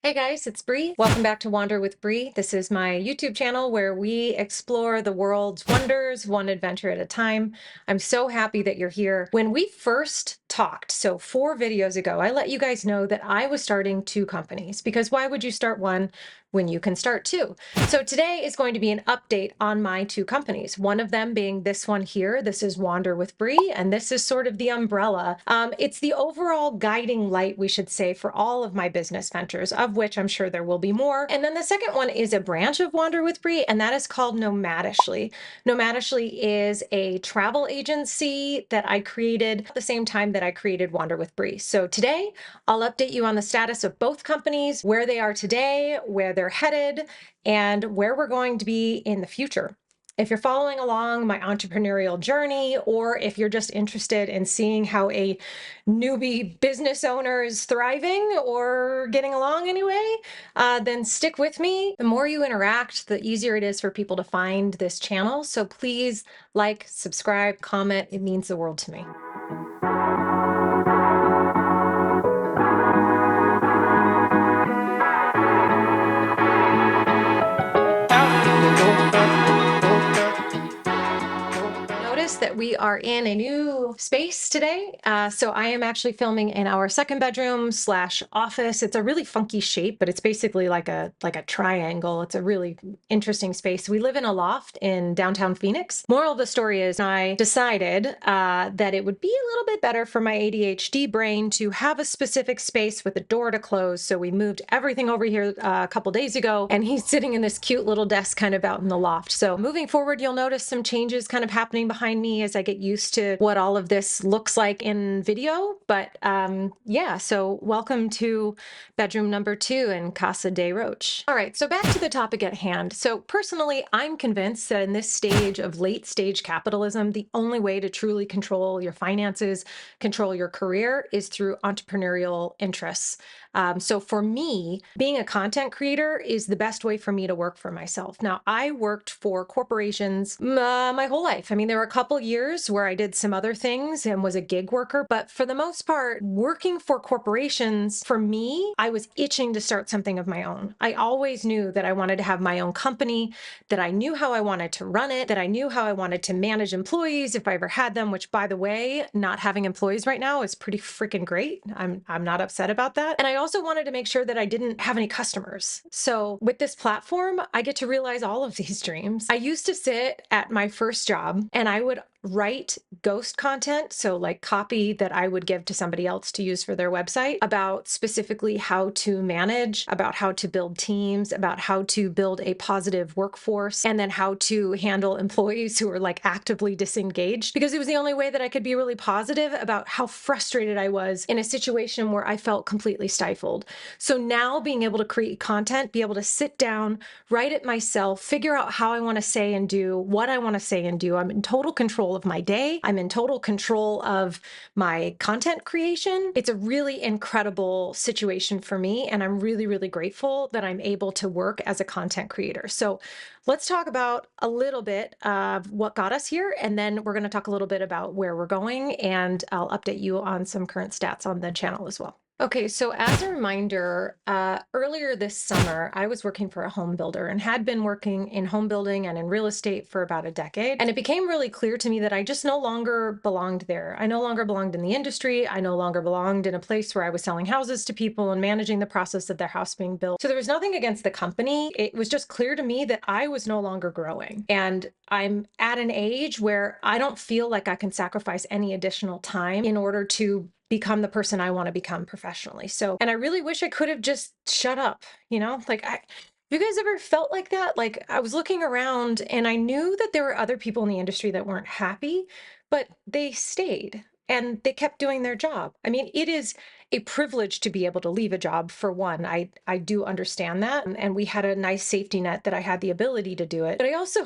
Hey guys, it's Bree. Welcome back to Wander with Bree. This is my YouTube channel where we explore the world's wonders, one adventure at a time. I'm so happy that you're here. When we first talked, so 4 videos ago, I let you guys know that I was starting 2 companies because why would you start one when you can start 2? So today is going to be an update on my 2 companies. One of them being this one here. This is Wander with Bree, and this is sort of the umbrella. It's the overall guiding light, we should say, for all of my business ventures, of which I'm sure there will be more. And then the second one is a branch of Wander with Bree, and that is called Nomadishly. Nomadishly is a travel agency that I created at the same time that I created Wander with Bree. So today I'll update you on the status of both companies, where they are today, where they're headed, and where we're going to be in the future. If you're following along my entrepreneurial journey, or if you're just interested in seeing how a newbie business owner is thriving or getting along anyway, then stick with me. The more you interact, the easier it is for people to find this channel. So please like, subscribe, comment. It means the world to me. Notice that we are in a new space today. So I am actually filming in our second bedroom slash office. It's a really funky shape, but it's basically like a triangle. It's a really interesting space. We live in a loft in downtown Phoenix. Moral of the story is I decided that it would be a little bit better for my ADHD brain to have a specific space with a door to close. So we moved everything over here a couple days ago, and he's sitting in this cute little desk kind of out in the loft. So moving forward, you'll notice some changes kind of happening behind me as I get used to what all of this looks like in video. But yeah, so welcome to bedroom number 2 in Casa de Roche. All right, so back to the topic at hand. So personally, I'm convinced that in this stage of late stage capitalism, the only way to truly control your finances, control your career, is through entrepreneurial interests. So for me, being a content creator is the best way for me to work for myself. Now, I worked for corporations my whole life. I mean, there were a couple years where I did some other things and was a gig worker, but for the most part, working for corporations, for me, I was itching to start something of my own. I always knew that I wanted to have my own company, that I knew how I wanted to run it, that I knew how I wanted to manage employees if I ever had them, which, by the way, not having employees right now is pretty freaking great. I'm not upset about that. And I also wanted to make sure that I didn't have any customers. So with this platform, I get to realize all of these dreams. I used to sit at my first job and I would write ghost content, so like copy that I would give to somebody else to use for their website, about specifically how to manage, about how to build teams, about how to build a positive workforce, and then how to handle employees who are like actively disengaged, because it was the only way that I could be really positive about how frustrated I was in a situation where I felt completely stifled. So now being able to create content, be able to sit down, write it myself, figure out how I want to say and do what I want to say and do. I'm in total control of my day. I'm in total control of my content creation. It's a really incredible situation for me, and I'm really, really grateful that I'm able to work as a content creator. So let's talk about a little bit of what got us here, and then we're going to talk a little bit about where we're going, and I'll update you on some current stats on the channel as well. Okay, so as a reminder, earlier this summer, I was working for a home builder and had been working in home building and in real estate for about a decade. And it became really clear to me that I just no longer belonged there. I no longer belonged in the industry. I no longer belonged in a place where I was selling houses to people and managing the process of their house being built. So there was nothing against the company. It was just clear to me that I was no longer growing. And I'm at an age where I don't feel like I can sacrifice any additional time in order to become the person I want to become professionally. So, and I really wish I could have just shut up, like you guys ever felt like that? Like I was looking around and I knew that there were other people in the industry that weren't happy, but they stayed and they kept doing their job. I mean, it is a privilege to be able to leave a job, for one. I do understand that. And we had a nice safety net that I had the ability to do it. But I also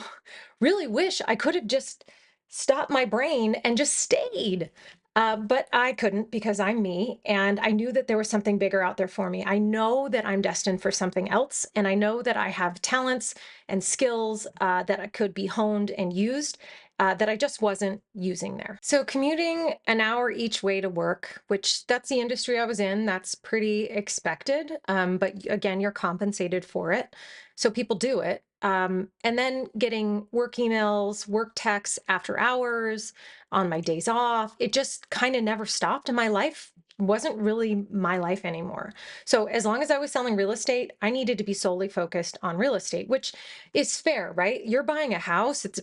really wish I could have just stopped my brain and just stayed. But I couldn't, because I'm me, and I knew that there was something bigger out there for me. I know that I'm destined for something else, and I know that I have talents and skills that could be honed and used. that I just wasn't using there. So commuting an hour each way to work, which that's the industry I was in, that's pretty expected. But again, you're compensated for it. So people do it. And then getting work emails, work texts after hours, on my days off, it just kind of never stopped. And my life wasn't really my life anymore. So as long as I was selling real estate, I needed to be solely focused on real estate, which is fair, right? You're buying a house. It's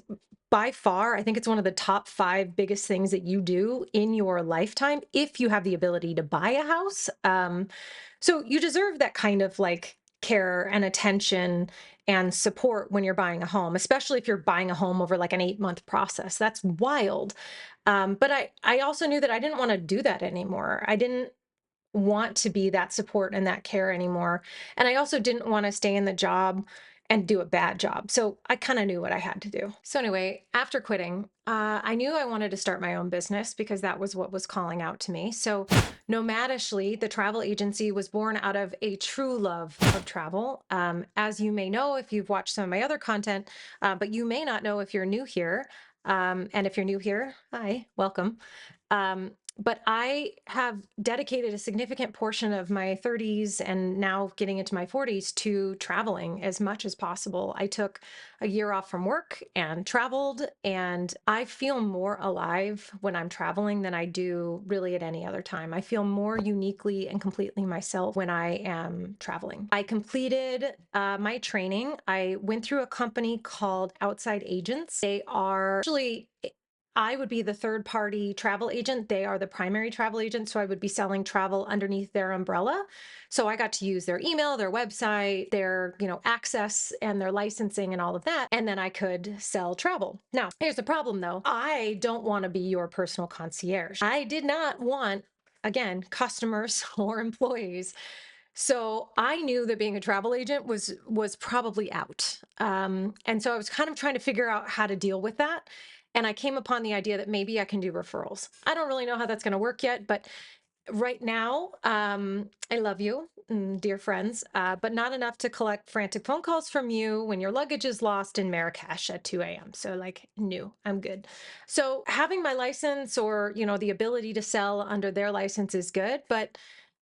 by far, I think it's one of the top 5 biggest things that you do in your lifetime if you have the ability to buy a house. So you deserve that kind of like care and attention and support when you're buying a home, especially if you're buying a home over like an 8-month process. That's wild. But I also knew that I didn't want to do that anymore. I didn't want to be that support and that care anymore. And I also didn't want to stay in the job and do a bad job. So I kind of knew what I had to do. So anyway, after quitting, I knew I wanted to start my own business because that was what was calling out to me. So Nomadishly, the travel agency, was born out of a true love of travel. As you may know, if you've watched some of my other content, but you may not know if you're new here. And if you're new here, hi, welcome. But I have dedicated a significant portion of my 30s and now getting into my 40s to traveling as much as possible. I took a year off from work and traveled, and I feel more alive when I'm traveling than I do really at any other time. I feel more uniquely and completely myself when I am traveling. I completed my training. I went through a company called Outside Agents. They are actually, I would be the third party travel agent. They are the primary travel agent. So I would be selling travel underneath their umbrella. So I got to use their email, their website, their, access and their licensing and all of that. And then I could sell travel. Now, here's the problem though. I don't want to be your personal concierge. I did not want, again, customers or employees. So I knew that being a travel agent was probably out. And so I was kind of trying to figure out how to deal with that. And I came upon the idea that maybe I can do referrals. I don't really know how that's going to work yet, but right now, I love you, dear friends, but not enough to collect frantic phone calls from you when your luggage is lost in Marrakesh at 2 a.m. So like, no, I'm good. So having my license or, the ability to sell under their license is good, but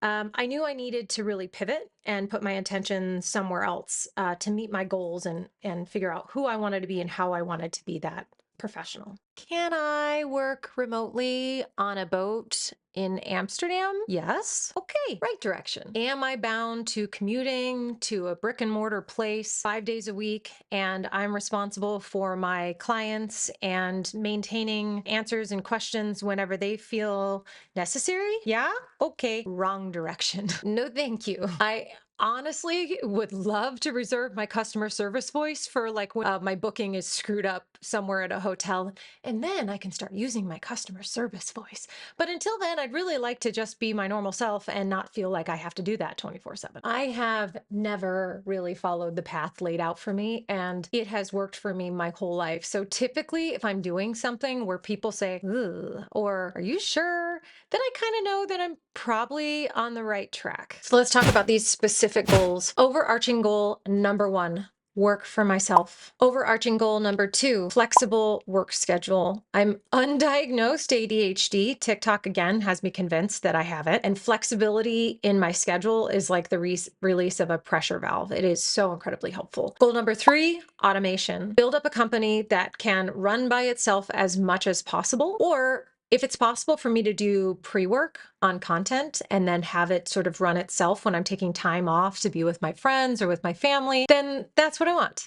I knew I needed to really pivot and put my attention somewhere else to meet my goals and figure out who I wanted to be and how I wanted to be that professional. Can I work remotely on a boat in Amsterdam? Yes. Okay, right direction. Am I bound to commuting to a brick and mortar place 5 days a week and I'm responsible for my clients and maintaining answers and questions whenever they feel necessary? Yeah? Okay, wrong direction. No, thank you. I honestly would love to reserve my customer service voice for like when my booking is screwed up somewhere at a hotel, and then I can start using my customer service voice. But until then, I'd really like to just be my normal self and not feel like I have to do that 24/7. I have never really followed the path laid out for me, and it has worked for me my whole life. So typically, if I'm doing something where people say, "Ugh," or "Are you sure?" then I kind of know that I'm probably on the right track. So let's talk about these specific goals. Overarching goal number 1, work for myself. Overarching goal number 2, flexible work schedule. I'm undiagnosed ADHD. TikTok again has me convinced that I have it. And flexibility in my schedule is like the release of a pressure valve. It is so incredibly helpful. Goal number 3, automation. Build up a company that can run by itself as much as possible, or if it's possible for me to do pre-work on content and then have it sort of run itself when I'm taking time off to be with my friends or with my family, then that's what I want.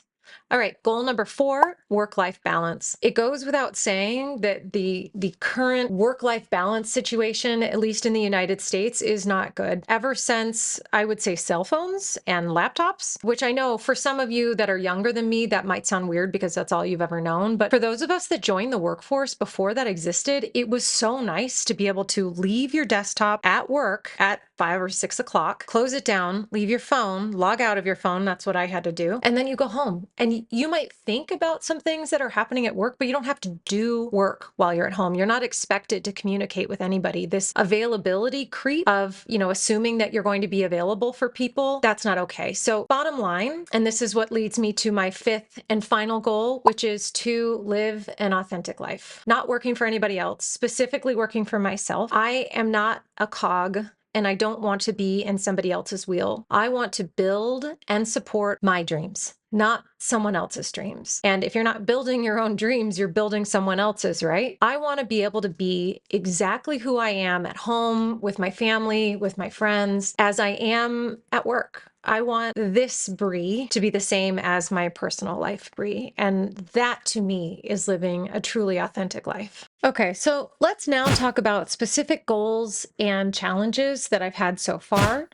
All right, goal number 4, work-life balance. It goes without saying that the current work-life balance situation, at least in the United States, is not good. Ever since, I would say, cell phones and laptops, which I know for some of you that are younger than me, that might sound weird because that's all you've ever known. But for those of us that joined the workforce before that existed, it was so nice to be able to leave your desktop at work at 5 or 6 o'clock, close it down, leave your phone, log out of your phone. That's what I had to do. And then you go home. And you might think about some things that are happening at work, but you don't have to do work while you're at home. You're not expected to communicate with anybody. This availability creep of, assuming that you're going to be available for people, that's not okay. So bottom line, and this is what leads me to my fifth and final goal, which is to live an authentic life, not working for anybody else, specifically working for myself. I am not a cog, and I don't want to be in somebody else's wheel. I want to build and support my dreams, not someone else's dreams. And if you're not building your own dreams, you're building someone else's, right? I want to be able to be exactly who I am at home, with my family, with my friends, as I am at work. I want this Bree to be the same as my personal life Bree. And that to me is living a truly authentic life. Okay, so let's now talk about specific goals and challenges that I've had so far.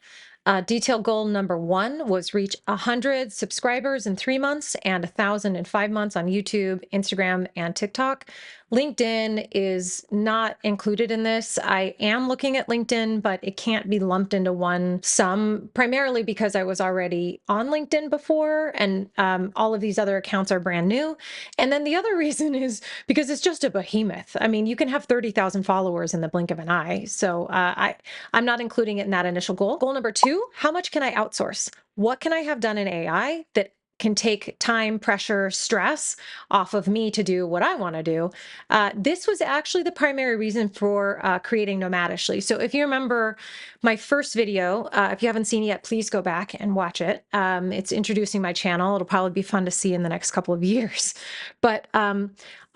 Detailed goal number 1 was reach 100 subscribers in 3 months and 1,000 in 5 months on YouTube, Instagram, and TikTok. LinkedIn is not included in this. I am looking at LinkedIn, but it can't be lumped into one sum, primarily because I was already on LinkedIn before, and all of these other accounts are brand new. And then the other reason is because it's just a behemoth. I mean, you can have 30,000 followers in the blink of an eye. So I'm not including it in that initial goal. Goal number 2, how much can I outsource? What can I have done in AI that can take time, pressure, stress off of me to do what I want to do? This was actually the primary reason for creating Nomadishly. So if you remember my first video, if you haven't seen it yet, please go back and watch it. It's introducing my channel. It'll probably be fun to see in the next couple of years. But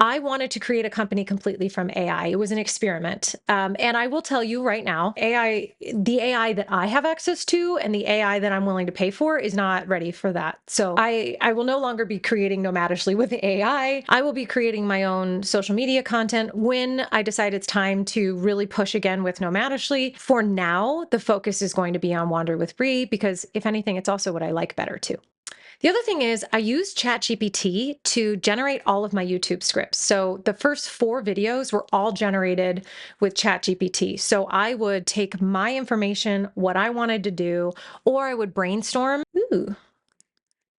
I wanted to create a company completely from AI. It was an experiment. And I will tell you right now, the AI that I have access to and the AI that I'm willing to pay for is not ready for that. So I will no longer be creating Nomadishly with AI. I will be creating my own social media content when I decide it's time to really push again with Nomadishly. For now, the focus is going to be on Wander with Bree, because if anything, it's also what I like better too. The other thing is I use ChatGPT to generate all of my YouTube scripts. So the first 4 videos were all generated with ChatGPT. So I would take my information, what I wanted to do, or I would brainstorm. Ooh,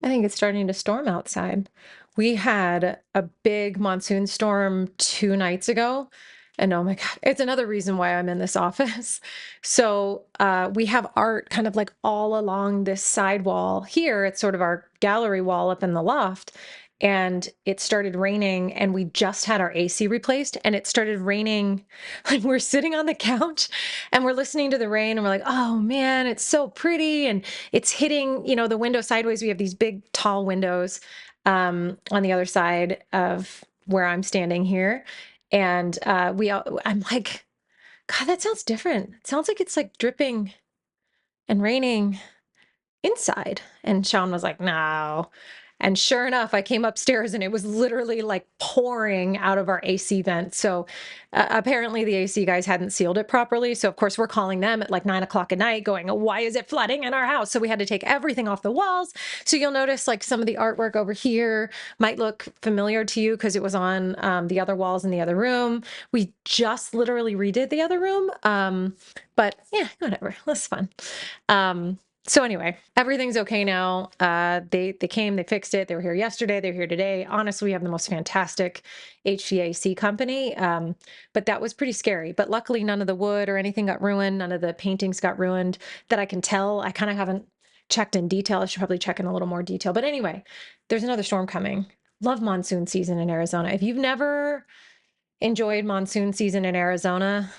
I think it's starting to storm outside. We had a big monsoon storm 2 nights ago. And oh my God, it's another reason why I'm in this office. So we have art kind of like all along this side wall here. It's sort of our gallery wall up in the loft. And it started raining, and we just had our AC replaced, and it started raining. And we're sitting on the couch and we're listening to the rain, and we're like, oh man, it's so pretty. And it's hitting, the window sideways. We have these big, tall windows on the other side of where I'm standing here. And I'm like, God, that sounds different. It sounds like it's like dripping and raining inside. And Sean was like, no. And sure enough, I came upstairs and it was literally like pouring out of our AC vent. So apparently the AC guys hadn't sealed it properly. So of course we're calling them at like 9 o'clock at night going, why is it flooding in our house? So we had to take everything off the walls. So you'll notice like some of the artwork over here might look familiar to you because it was on the other walls in the other room. We just literally redid the other room. But yeah, whatever. That's fun. So anyway, everything's okay now. They came, they fixed it. They were here yesterday. They're here today. Honestly, we have the most fantastic HVAC company. But that was pretty scary. But luckily, none of the wood or anything got ruined. None of the paintings got ruined that I can tell. I kind of haven't checked in detail. I should probably check in a little more detail. But anyway, there's another storm coming. Love monsoon season in Arizona. If you've never enjoyed monsoon season in Arizona,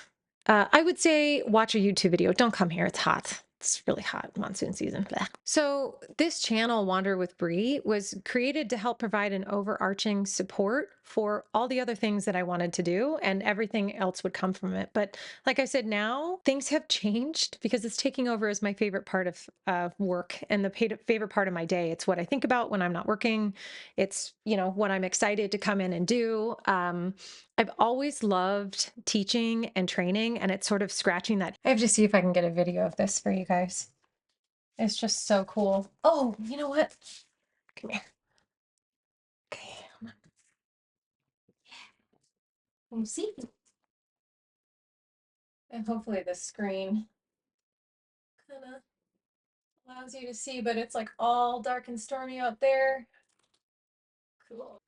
I would say watch a YouTube video. Don't come here. It's hot. It's really hot monsoon season. Blech. So this channel, Wander with Bree, was created to help provide an overarching support for all the other things that I wanted to do, and everything else would come from it. But like I said, now things have changed because it's taking over as my favorite part of work and the favorite part of my day. It's what I think about when I'm not working. It's, what I'm excited to come in and do. I've always loved teaching and training, and it's sort of scratching that. I have to see if I can get a video of this for you guys. It's just so cool. Oh, you know what? Come here. Okay, hold on. Can you see? And hopefully the screen kind of allows you to see, but it's like all dark and stormy out there. Cool.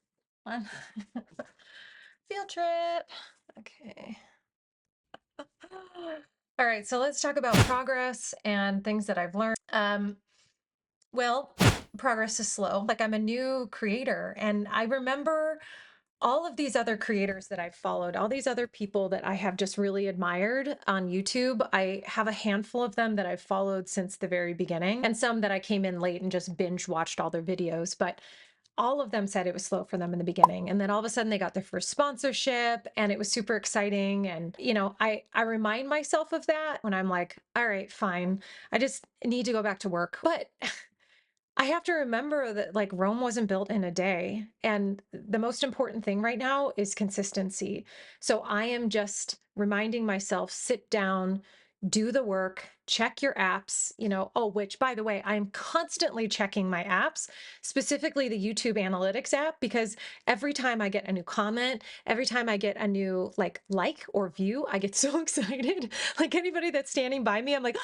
Fun. Field trip. Okay. All right, so let's talk about progress and things that I've learned. Well, progress is slow. Like, I'm a new creator, and I remember all of these other creators that I've followed, all these other people that I have just really admired on YouTube. I have a handful of them that I've followed since the very beginning, and some that I came in late and just binge watched all their videos. But all of them said it was slow for them in the beginning. And then all of a sudden they got their first sponsorship and it was super exciting. And, I remind myself of that when I'm like, all right, fine. I just need to go back to work. But I have to remember that, like, Rome wasn't built in a day. And the most important thing right now is consistency. So I am just reminding myself, sit down, do the work, check your apps, which, by the way, I'm constantly checking my apps, specifically the YouTube analytics app, because every time I get a new comment, every time I get a new like or view, I get so excited. Like, anybody that's standing by me, I'm like,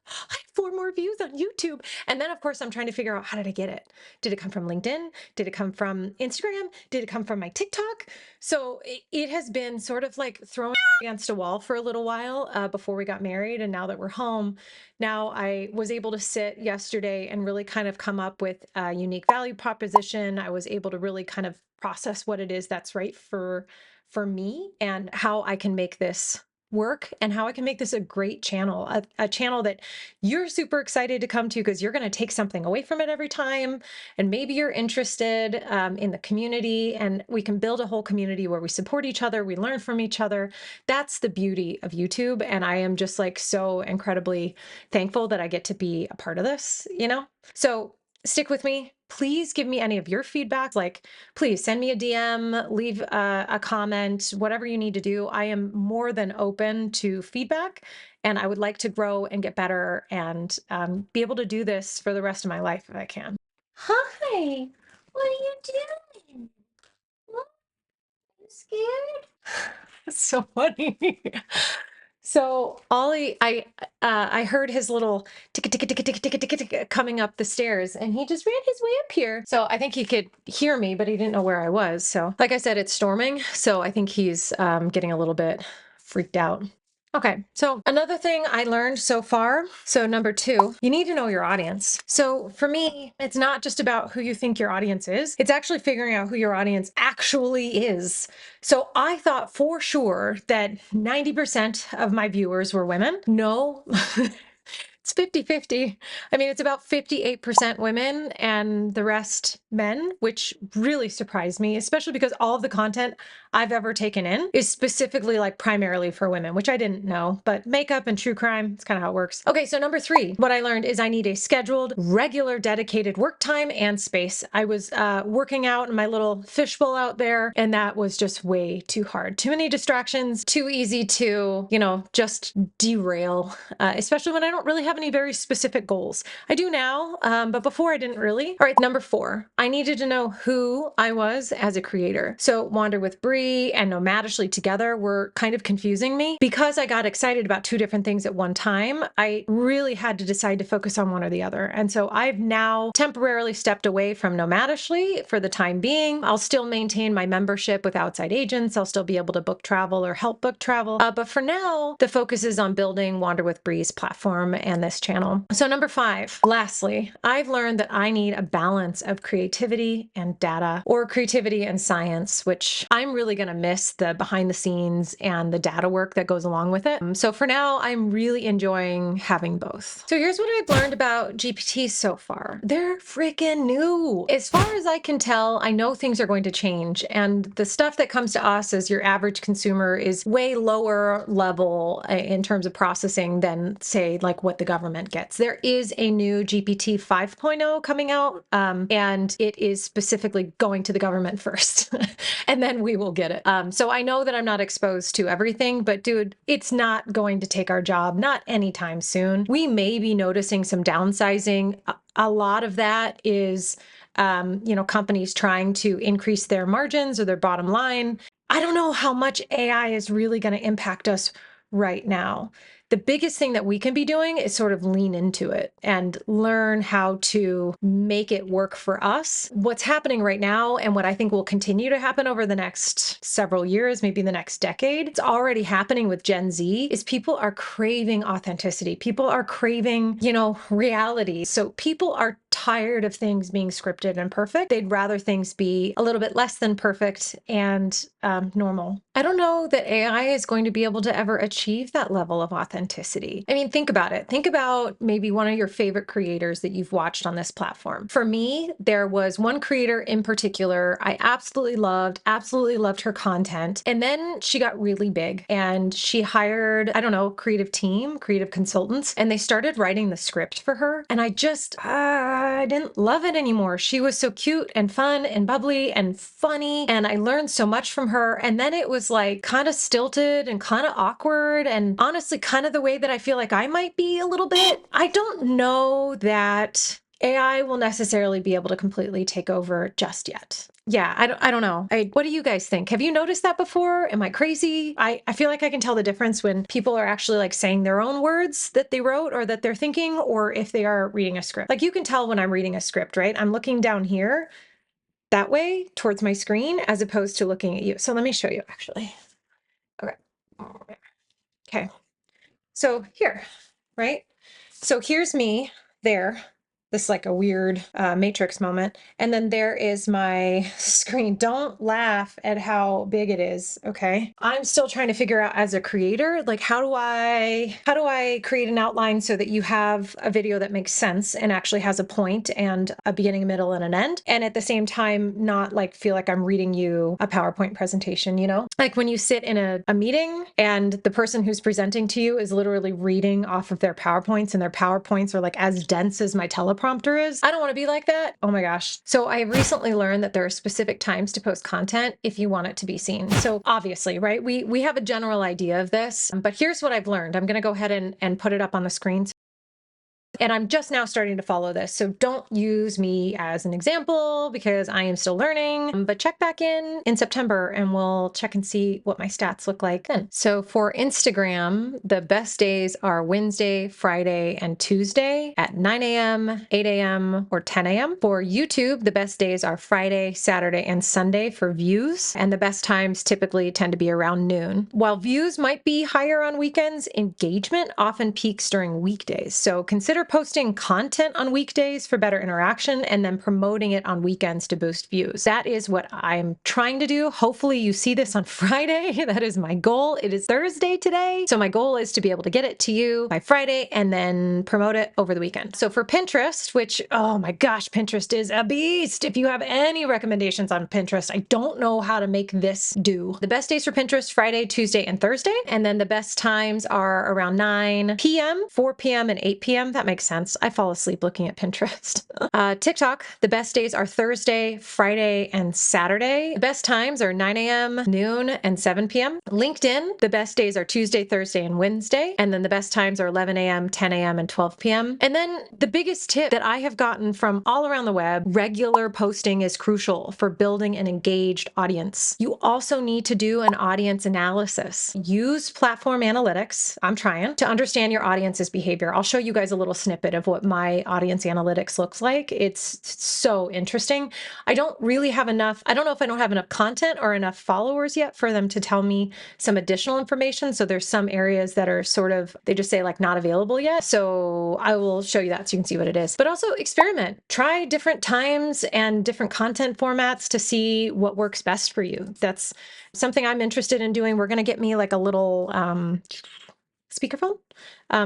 I have 4 more views on YouTube. And then, of course, I'm trying to figure out, how did I get it? Did it come from LinkedIn? Did it come from Instagram? Did it come from my TikTok? So it has been sort of like throwing against a wall for a little while before we got married. And now that we're home, now I was able to sit yesterday and really kind of come up with a unique value proposition. I was able to really kind of process what it is that's right for me and how I can make this work and how I can make this a great channel, a channel that you're super excited to come to because you're going to take something away from it every time. And maybe you're interested in the community, and we can build a whole community where we support each other, we learn from each other. That's the beauty of YouTube. And I am just like so incredibly thankful that I get to be a part of this. So stick with me. Please give me any of your feedback. Like, please send me a DM, leave a comment, whatever you need to do. I am more than open to feedback, and I would like to grow and get better and be able to do this for the rest of my life if I can. Hi, what are you doing? What, are you scared? That's so funny. So Ollie, I heard his little tick tick tick tick tick tick tick coming up the stairs, and he just ran his way up here. So I think he could hear me, but he didn't know where I was. So, like I said, it's storming, so I think he's getting a little bit freaked out. Okay, so another thing I learned so far. So, number 2, you need to know your audience. So, for me, it's not just about who you think your audience is, it's actually figuring out who your audience actually is. So, I thought for sure that 90% of my viewers were women. No. It's 50-50. I mean, it's about 58% women and the rest men, which really surprised me, especially because all of the content I've ever taken in is specifically like primarily for women, which I didn't know, but makeup and true crime, it's kind of how it works. Okay, so number 3, what I learned is I need a scheduled, regular, dedicated work time and space. I was working out in my little fishbowl out there, and that was just way too hard. Too many distractions, too easy to, just derail, especially when I don't really have any very specific goals. I do now, but before I didn't really. All right, number 4, I needed to know who I was as a creator. So Wander with Bree and Nomadishly together were kind of confusing me because I got excited about 2 different things at one time. I really had to decide to focus on one or the other. And so I've now temporarily stepped away from Nomadishly for the time being. I'll still maintain my membership with outside agents. I'll still be able to book travel or help book travel. But for now, the focus is on building Wander with Bree's platform and this channel. So number 5, lastly, I've learned that I need a balance of creativity and data, or creativity and science, which I'm really going to miss the behind the scenes and the data work that goes along with it. So for now, I'm really enjoying having both. So here's what I've learned about GPT so far. They're freaking new. As far as I can tell, I know things are going to change, and the stuff that comes to us as your average consumer is way lower level in terms of processing than, say, like what the government gets. There is a new GPT 5.0 coming out, and it is specifically going to the government first, and then we will get it. So I know that I'm not exposed to everything, but dude, it's not going to take our job, not anytime soon. We may be noticing some downsizing. A lot of that is, companies trying to increase their margins or their bottom line. I don't know how much AI is really going to impact us right now. the biggest thing that we can be doing is sort of lean into it and learn how to make it work for us. What's happening right now, and what I think will continue to happen over the next several years, maybe the next decade, it's already happening with Gen Z, is people are craving authenticity. People are craving, reality. So people are tired of things being scripted and perfect. They'd rather things be a little bit less than perfect and normal. I don't know that AI is going to be able to ever achieve that level of authenticity. I mean, think about it. Think about maybe one of your favorite creators that you've watched on this platform. For me, there was one creator in particular I absolutely loved her content. And then she got really big and she hired, I don't know, creative team, creative consultants, and they started writing the script for her. And I didn't love it anymore. She was so cute and fun and bubbly and funny, and I learned so much from her. And then it was like kind of stilted and kind of awkward, and honestly, kind of the way that I feel like I might be a little bit. I don't know that AI will necessarily be able to completely take over just yet. Yeah, I don't know. What do you guys think? Have you noticed that before? Am I crazy? I feel like I can tell the difference when people are actually like saying their own words that they wrote or that they're thinking, or if they are reading a script. Like you can tell when I'm reading a script, right? I'm looking down here that way towards my screen as opposed to looking at you. So let me show you actually. Okay. Okay. So here, right? So here's me there. This like a weird matrix moment. And then there is my screen. Don't laugh at how big it is, okay? I'm still trying to figure out as a creator, like how do I create an outline so that you have a video that makes sense and actually has a point and a beginning, a middle, and an end. And at the same time, not like feel like I'm reading you a PowerPoint presentation, Like when you sit in a meeting and the person who's presenting to you is literally reading off of their PowerPoints, and their PowerPoints are like as dense as my teleprompter is. I don't want to be like that. Oh my gosh. So I recently learned that there are specific times to post content if you want it to be seen. So obviously, right, we have a general idea of this, but here's what I've learned. I'm going to go ahead and put it up on the screen. And I'm just now starting to follow this. So don't use me as an example because I am still learning, but check back in September and we'll check and see what my stats look like then. So for Instagram, the best days are Wednesday, Friday, and Tuesday at 9 a.m., 8 a.m., or 10 a.m. For YouTube, the best days are Friday, Saturday, and Sunday for views. And the best times typically tend to be around noon. While views might be higher on weekends, engagement often peaks during weekdays. So consider posting content on weekdays for better interaction and then promoting it on weekends to boost views. That is what I'm trying to do. Hopefully you see this on Friday. That is my goal. It is Thursday today. So my goal is to be able to get it to you by Friday and then promote it over the weekend. So for Pinterest, which, oh my gosh, Pinterest is a beast. If you have any recommendations on Pinterest, I don't know how to make this do. The best days for Pinterest, Friday, Tuesday, and Thursday. And then the best times are around 9 p.m., 4 p.m., and 8 p.m. That makes sense. I fall asleep looking at Pinterest. TikTok, the best days are Thursday, Friday, and Saturday. The best times are 9 a.m., noon, and 7 p.m. LinkedIn, the best days are Tuesday, Thursday, and Wednesday. And then the best times are 11 a.m., 10 a.m., and 12 p.m. And then the biggest tip that I have gotten from all around the web, regular posting is crucial for building an engaged audience. You also need to do an audience analysis. Use platform analytics, I'm trying, to understand your audience's behavior. I'll show you guys a little snippet of what my audience analytics looks like. It's so interesting. I don't really have enough, I don't know if I don't have enough content or enough followers yet for them to tell me some additional information. So there's some areas that are sort of, they just say like not available yet. So I will show you that so you can see what it is. But also experiment. Try different times and different content formats to see what works best for you. That's something I'm interested in doing. We're going to get me like a little speakerphone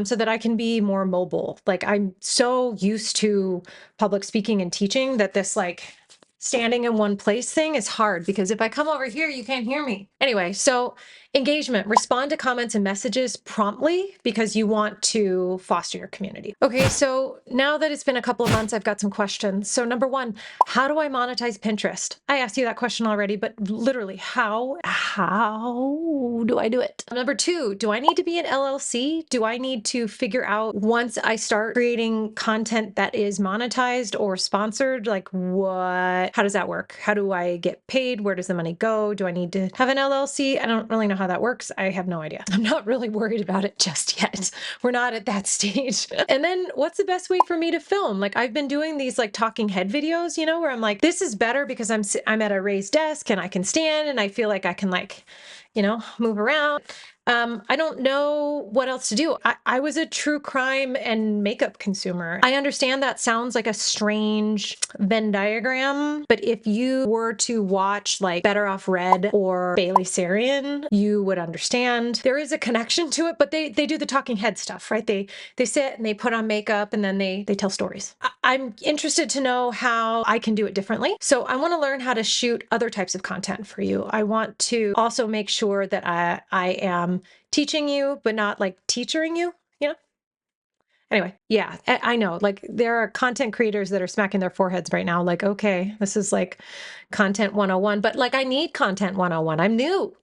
so that I can be more mobile. Like I'm so used to public speaking and teaching that this like standing in one place thing is hard because if I come over here, you can't hear me. Anyway, so engagement, respond to comments and messages promptly because you want to foster your community. Okay, so now that it's been a couple of months, I've got some questions. So number one, how do I monetize Pinterest? I asked you that question already, but literally how do I do it? Number two, do I need to be an LLC? Do I need to figure out once I start creating content that is monetized or sponsored, like how does that work? How do I get paid? Where does the money go? Do I need to have an LLC? I don't really know how how that works. I have no idea. I'm not really worried about it just yet. We're not at that stage. And then what's the best way for me to film? Like I've been doing these like talking head videos, you know, where I'm like, this is better because I'm at a raised desk and I can stand and I feel like I can like, you know, move around. I don't know what else to do. I was a true crime and makeup consumer. I understand that sounds like a strange Venn diagram, but if you were to watch like Better Off Red or Bailey Sarian, you would understand. There is a connection to it, but they do the talking head stuff, right? They sit and they put on makeup and then they tell stories. I'm interested to know how I can do it differently. So I want to learn how to shoot other types of content for you. I want to also make sure that I am teaching you, but not like teachering you, you know? Anyway, yeah, I know. Like there are content creators that are smacking their foreheads right now. Like, okay, this is like content 101, but like I need content 101. I'm new.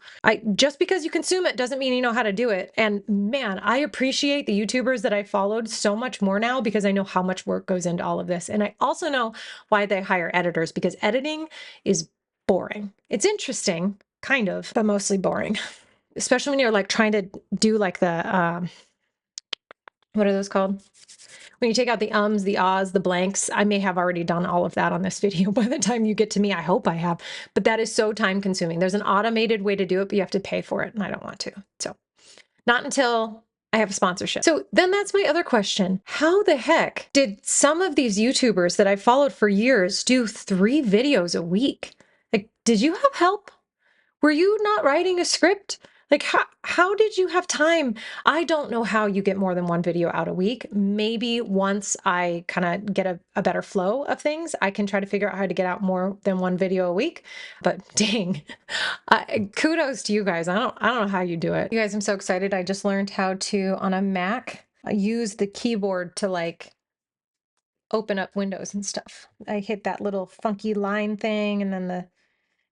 Just because you consume it doesn't mean you know how to do it. And man, I appreciate the YouTubers that I followed so much more now because I know how much work goes into all of this. And I also know why they hire editors because editing is boring. It's interesting, kind of, but mostly boring. Especially when you're like trying to do like the, what are those called? When you take out the ums, the ahs, the blanks, I may have already done all of that on this video by the time you get to me. I hope I have, but that is so time consuming. There's an automated way to do it, but you have to pay for it, and I don't want to. So not until I have a sponsorship. So then that's my other question. How the heck did some of these YouTubers that I followed for years do 3 videos a week? Like, did you have help? Were you not writing a script? Like, how did you have time? I don't know how you get more than 1 video out a week. Maybe once I kind of get a better flow of things, I can try to figure out how to get out more than 1 video a week. But dang, kudos to you guys. I don't know how you do it. You guys, I'm so excited. I just learned how to, on a Mac, use the keyboard to like open up windows and stuff. I hit that little funky line thing and then the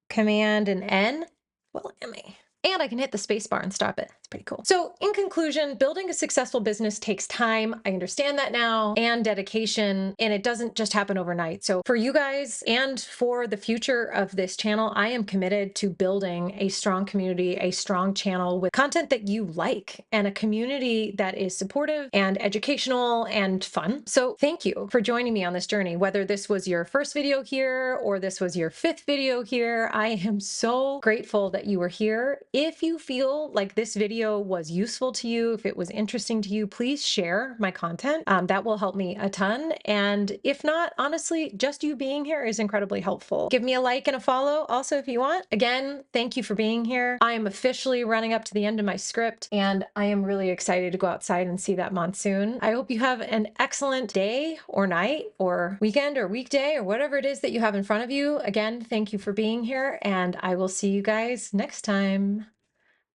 Command and N. Well, am I? And I can hit the space bar and stop it. It's pretty cool. So in conclusion, building a successful business takes time. I understand that now, and dedication, and it doesn't just happen overnight. So for you guys and for the future of this channel, I am committed to building a strong community, a strong channel with content that you like, and a community that is supportive and educational and fun. So thank you for joining me on this journey. Whether this was your first video here or this was your 5th video here, I am so grateful that you were here. If you feel like this video was useful to you, if it was interesting to you, please share my content. That will help me a ton. And if not, honestly, just you being here is incredibly helpful. Give me a like and a follow also if you want. Again, thank you for being here. I am officially running up to the end of my script, and I am really excited to go outside and see that monsoon. I hope you have an excellent day or night or weekend or weekday or whatever it is that you have in front of you. Again, thank you for being here, and I will see you guys next time.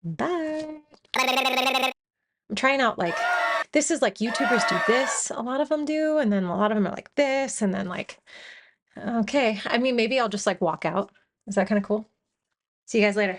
Bye. I'm trying out like, this is like YouTubers do this, a lot of them do, and then a lot of them are like this, and then like, okay. I mean, maybe I'll just like walk out. Is that kind of cool? See you guys later.